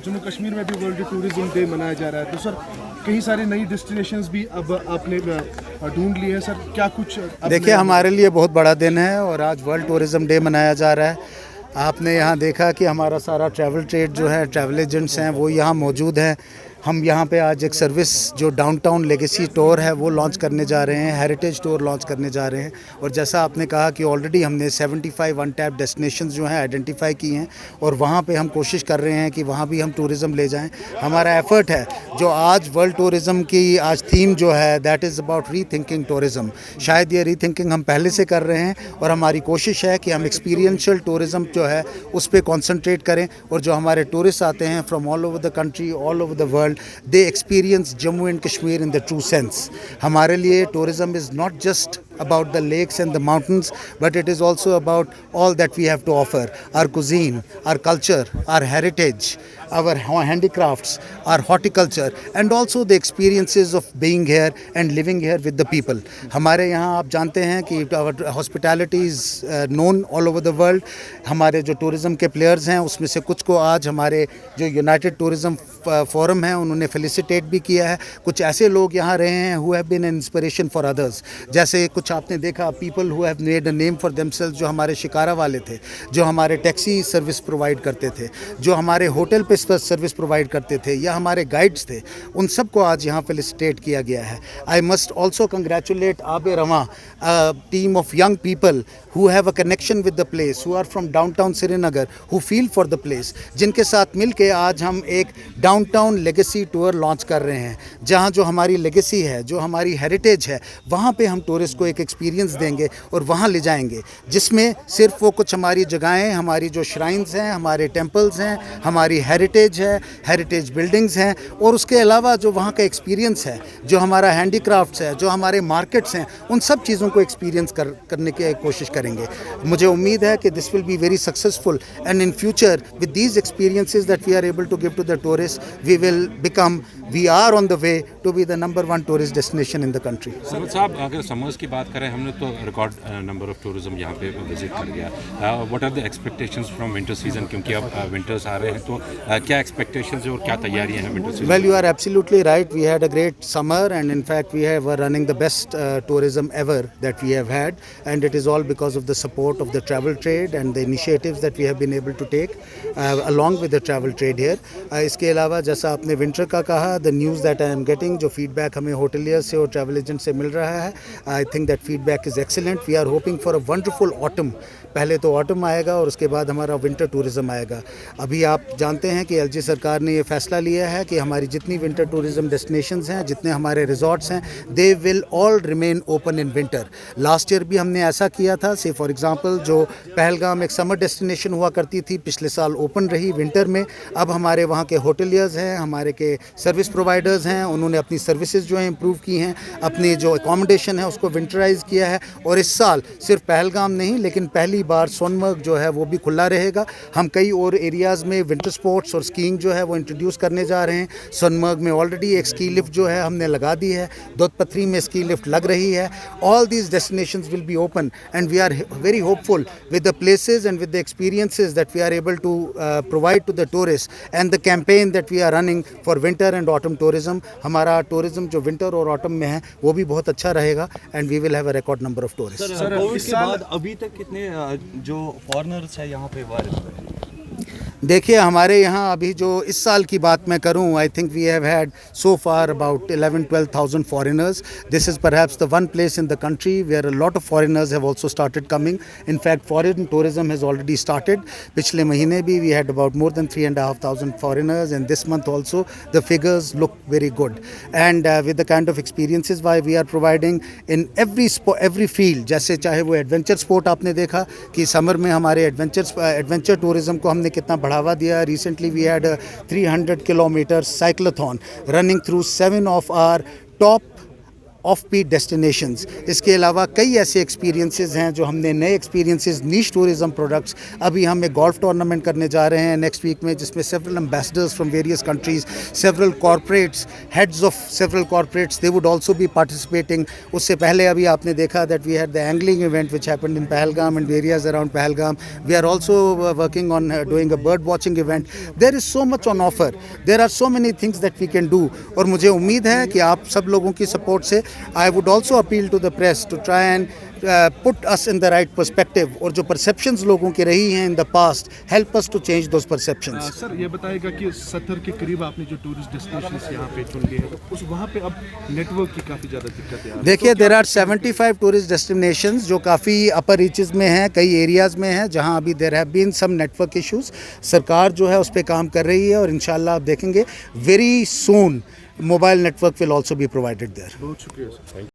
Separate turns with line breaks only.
जम्मू कश्मीर में भी world tourism day मनाया जा रहा है, तो सर कई सारी नई डेस्टिनेशंस भी अब आपने ढूंढ ली है सर, क्या कुछ
देखिए हमारे लिए बहुत बड़ा दिन है और आज वर्ल्ड टूरिज्म डे मनाया जा रहा है। आपने यहाँ देखा कि हमारा सारा ट्रैवल ट्रेड जो है, ट्रैवल एजेंट्स हैं वो यहाँ मौजूद हैं। हम यहाँ पे आज एक सर्विस जो डाउनटाउन लेगेसी टूर है वो लॉन्च करने जा रहे हैं, हेरिटेज टूर लॉन्च करने जा रहे हैं। और जैसा आपने कहा कि ऑलरेडी हमने 75 अनटैप्ड डेस्टिनेशंस जो हैं आइडेंटिफाई की हैं और वहाँ पे हम कोशिश कर रहे हैं कि वहाँ भी हम टूरिज़्म ले जाएं। हमारा एफर्ट है जो आज वर्ल्ड टूरिज़्म की आज थीम जो है दैट इज़ अबाउट री थिंकिंग टूरिज़्म। शायद ये री थिंकिंग हम पहले से कर रहे हैं और हमारी कोशिश है कि हम एक्सपीरियंशियल टूरिज़्म जो है उस पर कॉन्सनट्रेट करें और जो हमारे टूरिस्ट आते हैं from all over the country, all over the world, they experience Jammu and Kashmir in the true sense. हमारे लिए tourism is not just about the lakes and the mountains, but it is also about all that we have to offer, our cuisine, our culture, our heritage, our handicrafts, our horticulture, and also the experiences of being here and living here with the people. हमारे यहाँ आप जानते हैं कि our hospitality is known all over the world. हमारे जो tourism के players हैं उसमें से कुछ को आज हमारे जो United Tourism Forum है उन्होंने फेलिसिटेट भी किया है। कुछ ऐसे लोग यहाँ रहे हैं who have been an inspiration for others, जैसे कुछ आपने देखा people who have made a name for themselves, जो हमारे शिकारा वाले थे, जो हमारे टैक्सी सर्विस प्रोवाइड करते थे, जो हमारे होटल पे सर्विस प्रोवाइड करते थे या हमारे गाइड्स थे, उन सबको आज यहाँ फेलिसिटेट किया गया है। आई मस्ट ऑल्सो कंग्रेचुलेट आबे रवा, team of young people who have a connection with the place, who are from downtown Srinagar, who feel for the place, जिनके साथ मिलके आज हम एक डाउनटाउन लेगेसी टूर लॉन्च कर रहे हैं, जहाँ जो हमारी लेगेसी है, जो हमारी हेरिटेज है, वहाँ पे हम टूरिस्ट को एक एक्सपीरियंस देंगे और वहाँ ले जाएंगे, जिसमें सिर्फ वो कुछ हमारी जगहें, हमारी जो श्राइन्स हैं, हमारे टेम्पल्स हैं, हमारी हेरिटेज है, हेरिटेज बिल्डिंग्स हैं, और उसके अलावा जो वहाँ का एक्सपीरियंस है, जो हमारा हैंडीक्राफ्ट्स है, जो हमारे मार्केट्स हैं, उन सब चीज़ों को एक्सपीरियंस करने की कोशिश करेंगे। मुझे उम्मीद है कि this will be very successful and in future with these experiences that we are able to give to the tourist, we are on the way to be the number 1 tourist destination in the country.
Samad साहब, अगर summers की बात करें, हमने तो record number of tourism यहाँ पे visit कर गया। What are the expectations from winter season, क्योंकि अब विंटर्स आ रहे हैं, तो क्या एक्सपेक्टेशंस और क्या तैयारियां हैं winter season?
Well, you are absolutely right. We had a great summer and in fact we have running the best tourism ever that we have had, and it is all because of the support of the travel trade and the initiatives that we have been able to take along with the travel trade here. इसके अलावा जैसा आपने winter का कहा, the news that I am getting, जो feedback हमें hotelier से और ट्रैवल एजेंट से मिल रहा है, I think that feedback is excellent. We are hoping for a wonderful autumn. पहले तो ऑटम आएगा और उसके बाद हमारा विंटर टूरिज़्म आएगा। अभी आप जानते हैं कि एलजी सरकार ने ये फैसला लिया है कि हमारी जितनी विंटर टूरिज़्म डेस्टिनेशंस हैं, जितने हमारे रिजॉर्ट्स हैं, they will all remain open in winter. Last year भी हमने ऐसा किया था। से फॉर एग्जांपल जो पहलगाम एक समर डेस्टिनेशन हुआ करती थी, पिछले साल ओपन रही विंटर में। अब हमारे वहाँ के होटलियर्स हैं, हमारे के सर्विस प्रोवाइडर्स हैं, उन्होंने अपनी सर्विसेज जो है इम्प्रूव की हैं, अपनी जो अकोमोडेशन है उसको विंटराइज किया है। और इस साल सिर्फ पहलगाम नहीं, लेकिन पहली बार सोनमर्ग जो है वो भी खुला रहेगा। हम कई और एरियाज़ में विंटर स्पोर्ट्स और स्कीइंग जो है वो इंट्रोड्यूस करने जा रहे हैं। सोनमर्ग में ऑलरेडी एक स्की लिफ्ट जो है हमने लगा दी है, दोदपथरी में स्की लिफ्ट लग रही है। All these destinations will be open, and we are very hopeful with the places and with the experiences that we are able to provide to the tourists, and the campaign that we are running for winter and autumn tourism. हमारा tourism जो winter और autumn में है वो भी बहुत अच्छा रहेगा, and we will have a record number of tourists.
Sir, Covid के बाद अभी तक कितने जो फॉरेनर्स है यहाँ पे वायरस पे?
देखिए हमारे यहाँ अभी जो इस साल की बात मैं करूँ, I think we have had so far about 11-12,000 foreigners. This is perhaps the one place in the country where a lot of foreigners have also started coming. In fact, foreign tourism has already started. पिछले महीने भी we had about more than 3,500 foreigners, and this month also the figures look very good. And with the kind of experiences why we are providing in every field, जैसे चाहे वो adventure sport, आपने देखा कि summer में हमारे adventure tourism को हमने कितना बढ़ावा दिया। Recently we had a 300 kilometer cyclothon running through 7 of our top offbeat destinations. इसके अलावा कई ऐसे एक्सपीरियंसेस हैं जो हमने नए एक्सपीरियंसेस, नीश टूरिज्म प्रोडक्ट्स। अभी हम एक गोल्फ टूर्नामेंट करने जा रहे हैं नेक्स्ट वीक में, जिसमें several ambassadors from various countries, several corporates, heads of several corporates, they would also be participating. उससे पहले अभी आपने देखा that we had the angling event which happened in Pahalgam and areas around Pahalgam. We are also working on doing a bird watching event. There is so much on offer, there are so many things that we can do. और मुझे उम्मीद है कि आप सब लोगों की support से I would also appeal to the press to try and put us in the right perspective, और जो परसेप्शंस लोगों की रही हैं in the past, help us to change those perceptions.
Sir ये बताएगा कि 70 के करीब आपने जो टूरिस्ट डेस्टिनेशंस यहाँ पे चुन लिए हैं, तो उस वहाँ पे अब नेटवर्क की काफ़ी ज़्यादा दिक्कत है।
देखिए, देयर आर 75 टूरिस्ट डेस्टिनेशंस जो काफ़ी अपर रीचेस में हैं, कई एरियाज़ में हैं जहां अभी there have been some network issues. सरकार जो है उस पर काम कर रही है, और इंशाल्लाह आप देखेंगे very soon mobile network will also be provided there.
बहुत शुक्रिया सर।